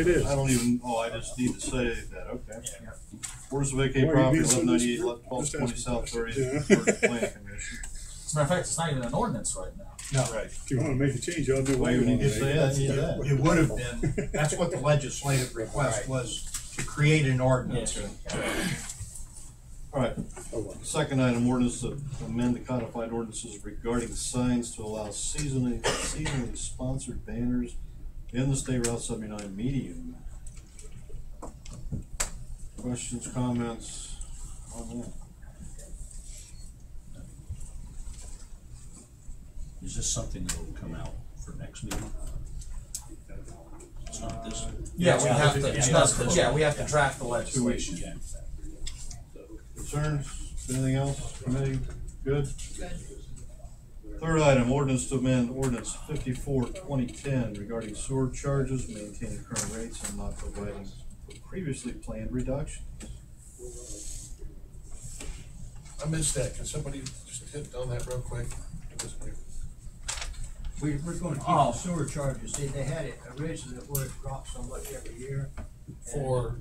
It is. I don't even, I just need to say that, okay. Yeah. Ordinance to vacate Why, property you being so 1198, discreet? 1220 Just South ask 30th, questions. Planning Commission. As a matter of fact, it's not even an ordinance right now. No, Right. If you want to make a change, y'all do Why what you would you want to just say that? Yeah, that. it would have been, that's what the legislative request was, to create an ordinance. All right, Oh, well. second item, ordinance to amend the codified ordinances regarding signs to allow seasonally sponsored banners in the State Route 79 median. Questions, comments on that? Is this something that will come out for next meeting? It's not this. Yeah, we have to, It's not this. we have to draft the legislation. Yeah. Concerns, anything else, committee, good? Third item, ordinance to amend ordinance 54-2010 regarding sewer charges, maintaining current rates and not providing for previously planned reductions. I missed that. Can somebody just hit on that real quick? We're going to keep the sewer charges. See, they had it originally where it dropped so much every year. For,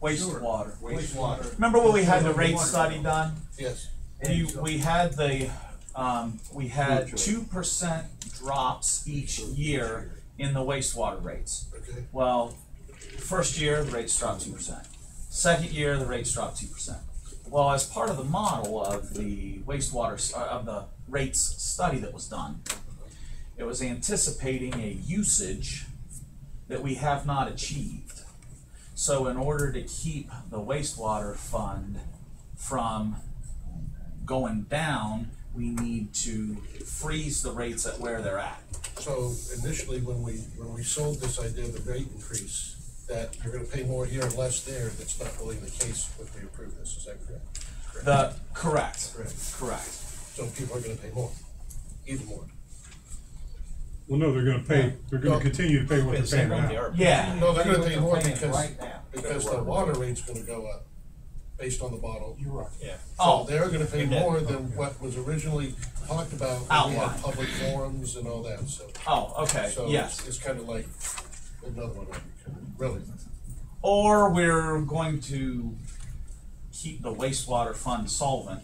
Wastewater. Wastewater. Remember when we had the rate study done? yes, We had the, we had 2% drops each year in the wastewater rates. okay. Well, first year, the rates dropped 2%. Second year, the rates dropped 2%. Well, as part of the model of the wastewater, of the rates study that was done, it was anticipating a usage that we have not achieved. So in order to keep the wastewater fund from going down, we need to freeze the rates at where they're at. So initially, when we sold this idea of the rate increase, that you're gonna pay more here and less there, that's not really the case if we approve this, is that correct? Correct. So people are gonna pay more, even more. Well, no, they're gonna pay, they're gonna continue to pay what they're paying now. Yeah. No, they're gonna pay more Paying because, right now. because the water rate's gonna go up based on the bottle. You're right. So Oh, they're gonna pay we did. more than what was originally talked about when we Outlined. had public forums and all that, so. okay, So yes. it's kind of like another one, really. Or we're going to keep the wastewater fund solvent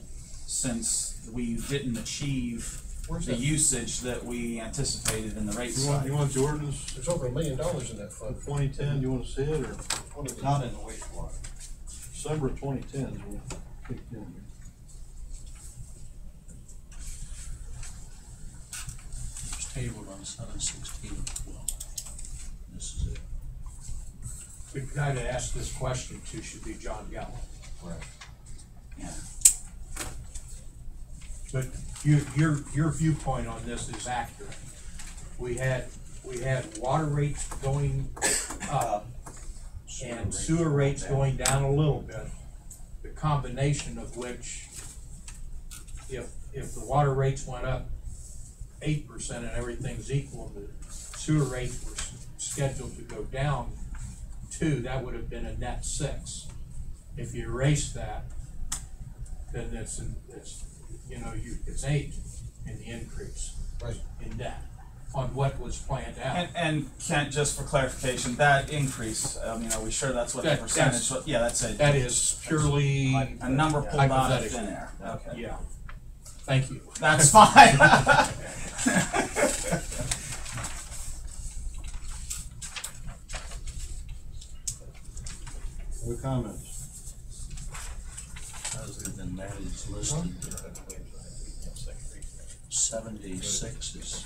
since we didn't achieve Where's the that? usage that we anticipated in the rate You want study. the ordinance There's over $1 million in that for fund. 2010, you wanna see it, or Not in the wastewater. December of 2010 is when it kicked in here? It was tabled on 7/16/12. This is it. The guy to ask this question to should be John Gallo. Yeah. But your viewpoint on this is accurate. We had water rates going up and sewer rates going down a little bit. The combination of which, if the water rates went up 8% and everything's equal, the sewer rates were scheduled to go down 2, that would have been a net 6. If you erase that, then it's 8 in the increase. Right. In net on what was planned out. And Kent, just for clarification, that increase, are we sure that's what the That- percentage that's- was? Yeah, that's it. That is purely A number pulled out of thin hypothetical. air. Okay. Yeah. Thank you. That's fine. Other comments? Other than that, it's listed. 76 is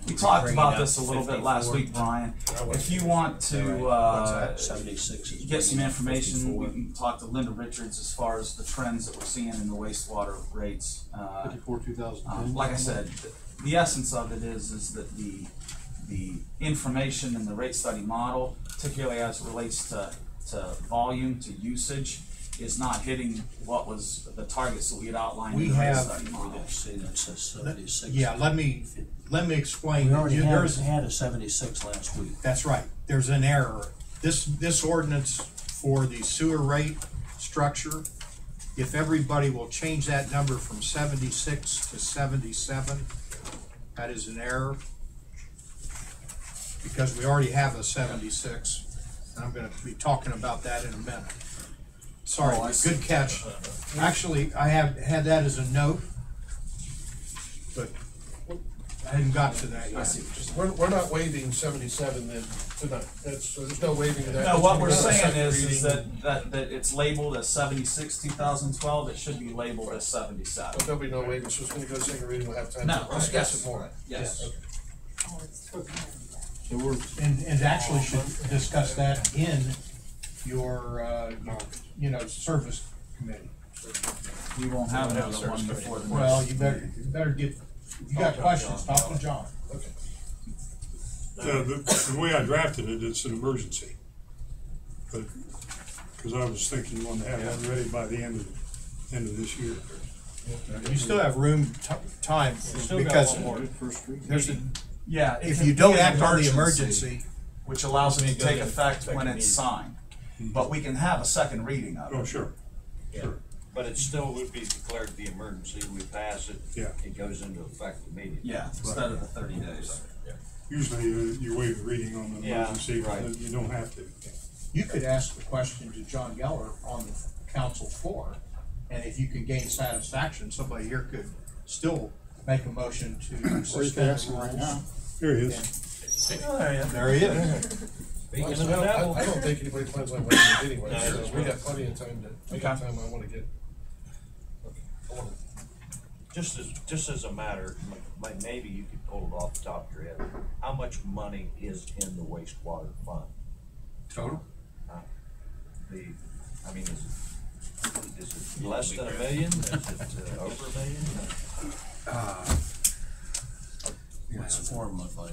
We talked about this a little bit last week, Brian. If you want to 76 is get some bringing up information, 54. we can talk to Linda Richards as far as the trends that we're seeing in the wastewater rates. 54, 2010? Like I said, the essence of it is that the information in the rate study model, particularly as it relates to volume, to usage, is not hitting what was the targets that we had outlined We in the rate have- study model. See, that says 76. Yeah, let me explain. We already There's- had a 76 last week. That's right, there's an error. This ordinance for the sewer rate structure, if everybody will change that number from 76 to 77, that is an error. because we already have a 76, and I'm gonna be talking about that in a minute. Sorry, Oh, I see. good catch. Actually, I had that as a note, but I hadn't got to that yet. I see what you're saying. We're not waiving 77 then tonight. So there's no waiving of that. No, what we're It's gonna be saying a is second that reading. it's labeled as 76, 2012, it should be labeled as 77. There'll be no waiving, so it's gonna go to second reading, we'll have time No, to discuss yes. it more. Yes. Okay. So we're, And actually should discuss that in your service committee. We won't have another one before the Well, next. you better get, if you got questions, talk to John. Okay. The way I drafted it, it's an emergency. But, because I was thinking you wanted to have one ready by the end of this year. You still have time, because first reading. there's a, Yeah. it if can you be don't an act on the emergency, which allows it to take Go to effect second when it's reading. signed. But we can have a second reading of Oh, it. sure, sure. But it still would be declared the emergency, we pass it. Yeah. It goes into effect immediately. Yeah, instead of the 30 days. Usually you waive the reading on the Yeah, emergency, right. but you don't have to. you could ask the question to John Geller on the council floor, and if you can gain satisfaction, somebody here could still make a motion to Or you can suspend ask the him right rules. now. Here he is. Oh, there you go. There he is. I don't think anybody plans on waiving it anyway, so we got plenty of time to, Okay. I wanna get. I wanna- Just as a matter, maybe you could pull it off the top of your head, how much money is in the wastewater fund? Total? Is it less than $1 million, is it over $1 million? What's the form look like?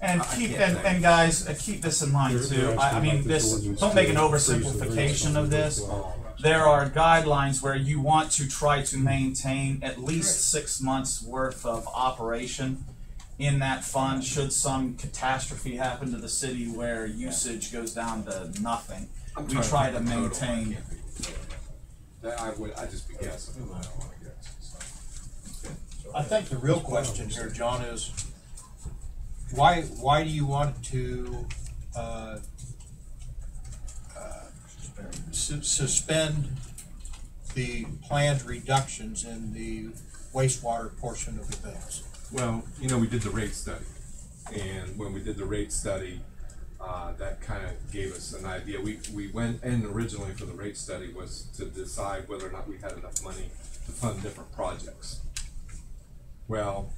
And I keep, can't and guys, keep this in mind too. I mean, this, don't make an oversimplification of this. There are guidelines where you want to try to maintain at least 6 months worth of operation in that fund. Should some catastrophe happen to the city where usage goes down to nothing, we try to maintain. I'd just be guessing, I don't wanna guess, so. I think the real question here, John, is why do you want to suspend the planned reductions in the wastewater portion of the bills? Well, we did the rate study, and when we did the rate study, that kind of gave us an idea. We went in originally for the rate study was to decide whether or not we had enough money to fund different projects. Well,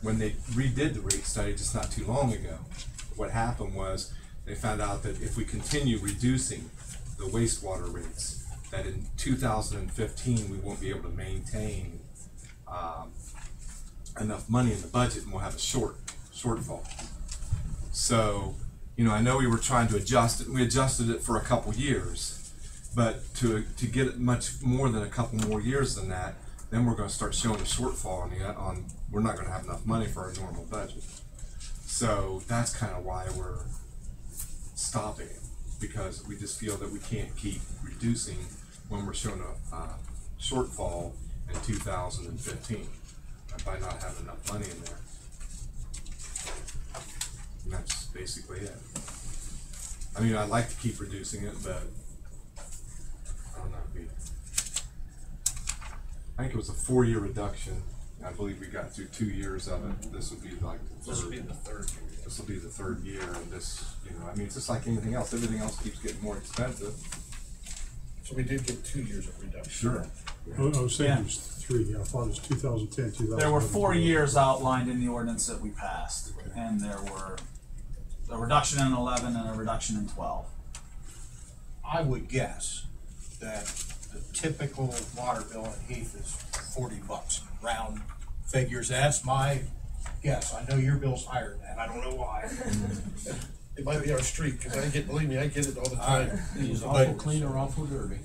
when they redid the rate study just not too long ago, what happened was they found out that if we continue reducing the wastewater rates, that in 2015 we won't be able to maintain enough money in the budget, and we'll have a shortfall. So, I know we were trying to adjust it, and we adjusted it for a couple years, but to get it much more than a couple more years than that, then we're going to start showing a shortfall on we're not going to have enough money for our normal budget. So that's kind of why we're stopping it, because we just feel that we can't keep reducing when we're showing a shortfall in 2015 by not having enough money in there. And that's basically it. I mean, I'd like to keep reducing it, but I don't know. I think it was a 4-year reduction. I believe we got through 2 years of it. This would be like the This third. will be the third year. This will be the 3rd year, and this, I mean, it's just like anything else. Everything else keeps getting more expensive. So we did get 2 years of reduction. Sure. I was thinking it was 3, I thought it was 2010, 2011. There were 4 years outlined in the ordinance that we passed, and there were a reduction in 11 and a reduction in 12. I would guess that the typical water bill in Heath is $40, round figures. That's my guess. I know your bill's higher than that. I don't know why. It might be our street, because believe me, I get it all the time. He's awful clean or awful dirty.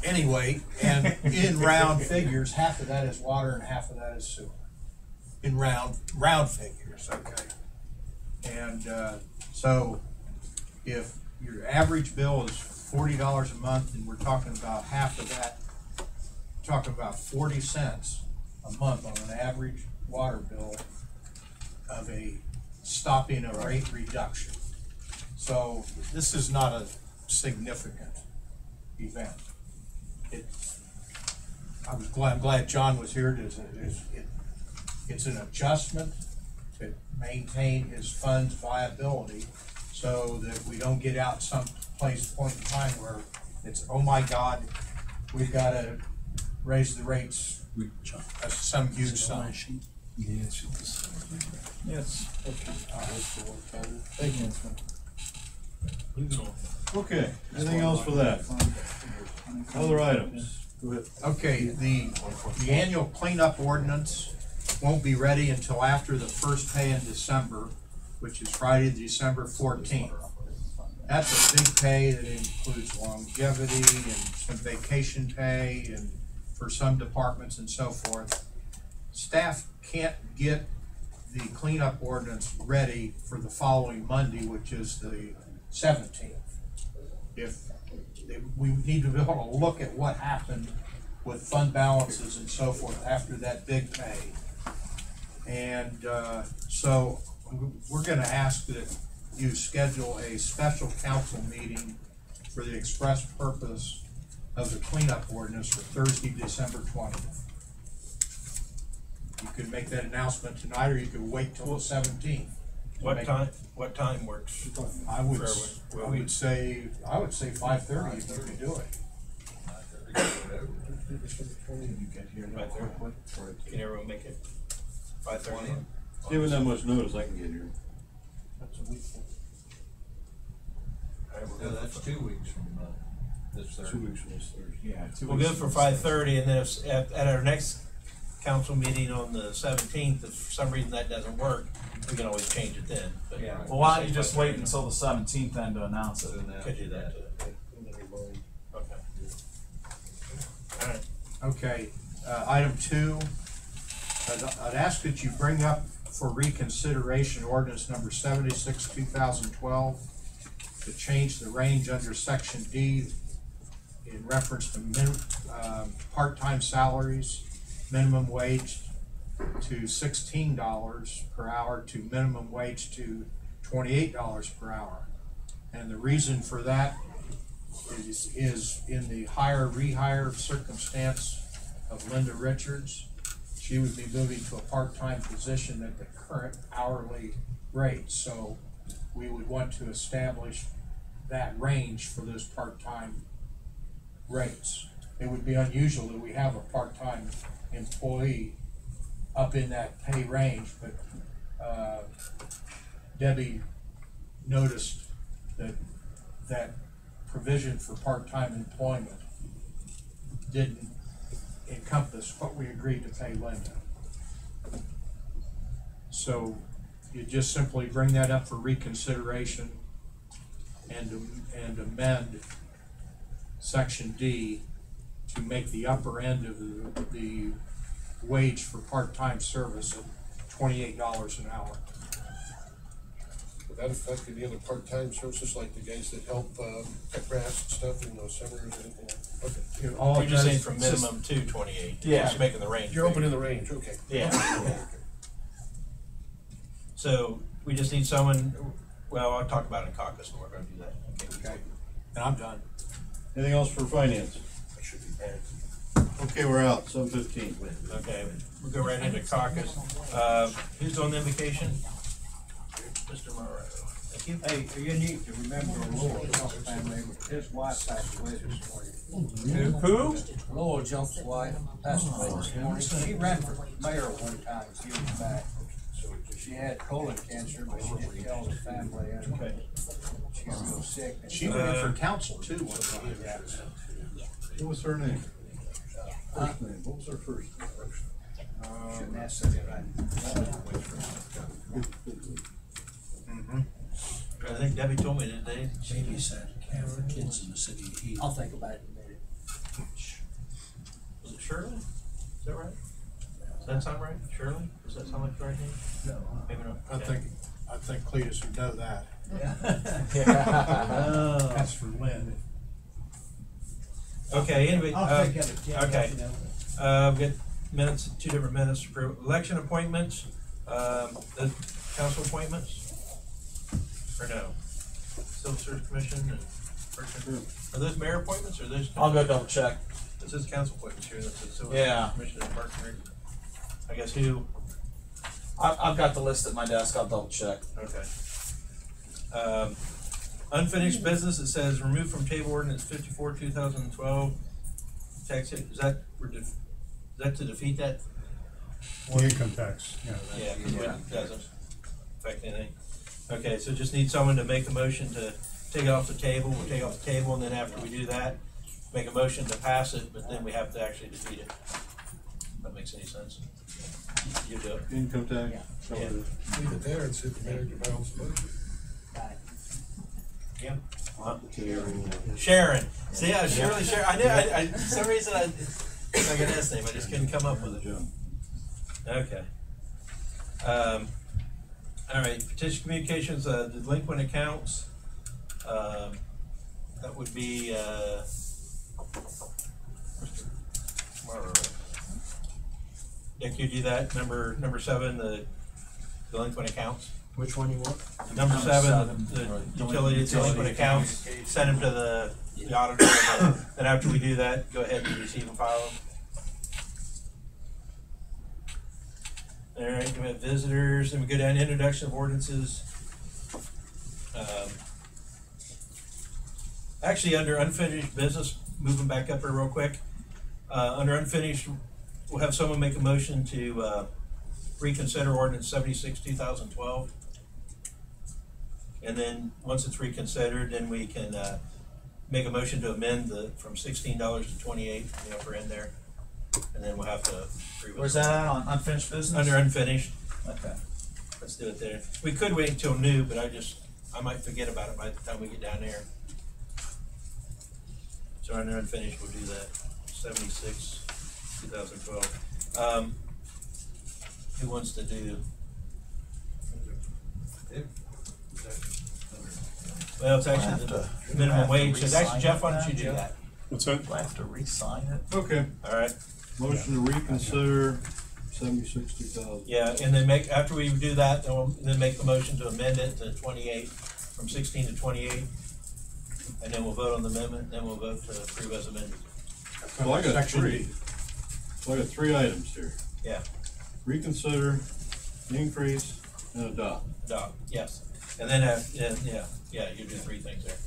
Anyway, and in round figures, half of that is water and half of that is sewer. In round figures, okay? And so if your average bill is $40 a month, and we're talking about half of that, talking about 40 cents a month on an average water bill of a stopping a rate reduction. So this is not a significant event. I'm glad John was here. It's an adjustment to maintain his fund's viability so that we don't get out some point in time where it's, oh my God, we've got to raise the rates some huge sum. Yes. Thank you. Okay, anything else for that? Other items? Go ahead. Okay, the annual cleanup ordinance won't be ready until after the first pay in December, which is Friday, December 14th. That's a big pay that includes longevity and some vacation pay and for some departments and so forth. Staff can't get the cleanup ordinance ready for the following Monday, which is the 17th. We need to be able to look at what happened with fund balances and so forth after that big pay. And so we're gonna ask that you schedule a special council meeting for the express purpose of the cleanup ordinance for Thursday, December 20th. You could make that announcement tonight, or you could wait till the 17th. What time works? I would say 5:30 if you could do it. Can everyone make it? 5:30? Given that much notice, I can get here. Yeah, that's 2 weeks from, this Thursday. 2 weeks from this Thursday. Yeah. We'll go for 5:30, and then if, at our next council meeting on the 17th, if for some reason that doesn't work, we can always change it then. But Yeah. Well, why don't you just wait until the 17th then to announce it? Could do that. Okay. All right. Okay, item 2, I'd ask that you bring up for reconsideration ordinance number 76, 2012, to change the range under section D in reference to part-time salaries, minimum wage to $16 per hour to minimum wage to $28 per hour. And the reason for that is in the rehire circumstance of Linda Richards. She would be moving to a part-time position at the current hourly rate. So we would want to establish that range for those part-time rates. It would be unusual that we have a part-time employee up in that pay range, but Debbie noticed that provision for part-time employment didn't encompass what we agreed to pay Linda. So you just simply bring that up for reconsideration and amend section D to make the upper end of the wage for part-time service at $28 an hour. Would that affect any other part-time services, like the guys that help cut grass and stuff in the summers or anything? Okay. All You're just saying from minimum to 28. Yeah. Just making the range. You're opening the range, okay. Yeah. So we just need someone, well, I'll talk about it in caucus when we're gonna do that. Okay, and I'm done. Anything else for finance? I should be bad. Okay, we're out, 7:15. Okay, we'll go right into caucus. Who's on the vacation? Mr. Morrow. Thank you. Hey, you need to remember Lowell Jump's family, his wife passed away this morning. Who? Lowell Jump's wife passed away this morning. She ran for mayor one time, years back. She had colon cancer, but she didn't tell the family. Okay. She got real sick. She ran for council too one time. What was her name? First name, what was her first name? Shouldn't ask that right. I think Debbie told me today. Babysat half the kids in the city of Heath. I'll think about it in a minute. Was it Shirley? Is that right? Does that sound right? Shirley? Does that sound like the right name? No. Maybe not. I think Cletus would know that. Yeah. That's for Lynn. Okay, anyway, I'll think of it, yeah. okay. You know. We've got minutes, 2 different minutes for election appointments. The council appointments? Or no? Civil Service Commission and are those mayor appointments or those? I'll go double check. This is council appointments here, that's the Civil Yeah. Service Commission and Parks and Rec. I guess who? I've got the list at my desk, I'll double check. Okay. Unfinished business, it says removed from table ordinance 54, 2012. Tax, is that to defeat that? The income tax, yeah. Yeah, because it doesn't affect anything. Okay, so just need someone to make a motion to take it off the table. We'll take it off the table, and then after we do that, make a motion to pass it, but then we have to actually defeat it. If that makes any sense. You do it. Income tax. Yeah. Leave it there and see if the manager balance the budget. Sharon. See, I was surely Sharon. I knew. I for some reason I got an S name. I just couldn't come up with it. Okay. All right. Petition communications, delinquent accounts. That would be. Nick, you do that. Number 7, the delinquent accounts. Which one you want? Number 7, the utility delinquent accounts. Send them to the auditor. Then after we do that, go ahead and receive and file them. All right, we have visitors, and we go down to introduction of ordinances. Actually, under unfinished business, moving back up here real quick. Under unfinished, we'll have someone make a motion to reconsider ordinance 76, 2012. And then, once it's reconsidered, then we can make a motion to amend from $16 to $28 in the upper end there. And then we'll have to approve it. Where's that at, on unfinished business? Under unfinished. Okay. Let's do it there. We could wait until new, but I might forget about it by the time we get down there. So under unfinished, we'll do that. 76, 2012. Who wants to do? Well, it's actually the minimum wage. So actually, Jeff, why don't you do that? What's that? Do I have to re-sign it? Okay. All right. Motion to reconsider 76, 2000. Yeah, and then after we do that, then make the motion to amend it to 28, from 16 to 28. And then we'll vote on the amendment, and then we'll vote to approve as amended. Well, I got Section 3. D. So I got 3 items here. Yeah, Reconsider, increase, and adopt. yes. And then, yeah, you do 3 things there.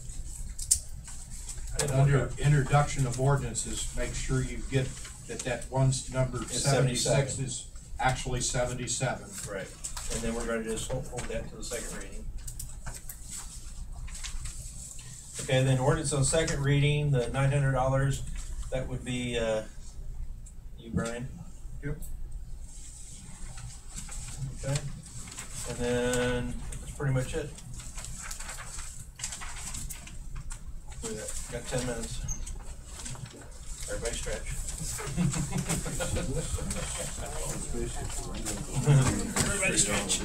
And under introduction of ordinances, make sure you get that one's number It's 76 77. is actually 77. Right. And then we're going to just hold that to the second reading. Okay, then ordinance on second reading, the $900, that would be, you, Brian? Yep. Okay. And then, that's pretty much it. Got 10 minutes. Everybody stretch. Everybody stretch.